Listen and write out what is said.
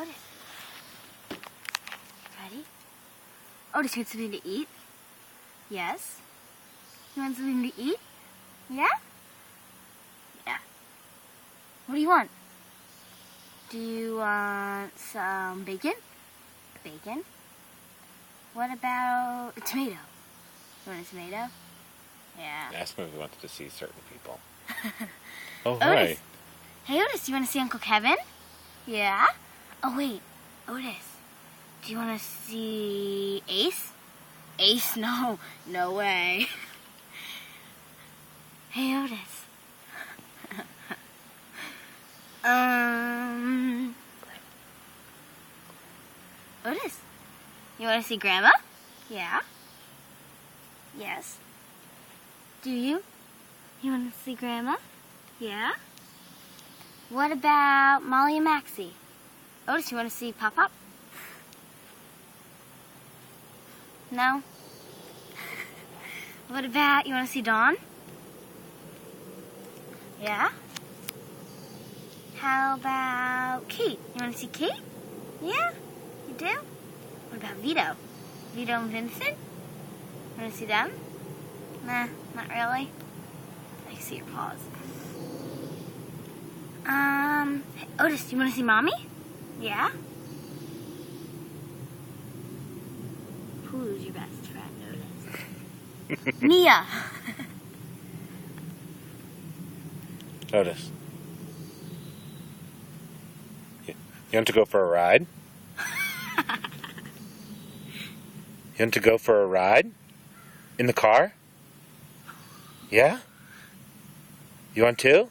Otis. Ready? Otis, you want something to eat? Yes. You want something to eat? Yeah? Yeah. What do you want? Do you want some bacon? Bacon? What about a tomato? You want a tomato? Yeah. Ask him if he wanted to see certain people. Oh, Otis. hi. Hey, Otis, you want to see Uncle Kevin? Yeah? Oh, wait. Otis, do you want to see Ace? Ace? No. No way. Hey, Otis. Otis, you want to see Grandma? Yeah? Yes. Do you? You want to see Grandma? Yeah? What about Molly and Maxie? Otis, you want to see Pop-Pop? No? What about, you want to see Dawn? Yeah? How about Kate? You want to see Kate? Yeah? You do? What about Vito? Vito and Vincent? You want to see them? Nah, not really. I see your paws. Hey, Otis, you want to see Mommy? Yeah? Who's your best friend, Otis? Mia! Otis. You want to go for a ride? You want to go for a ride? In the car? Yeah? You want to?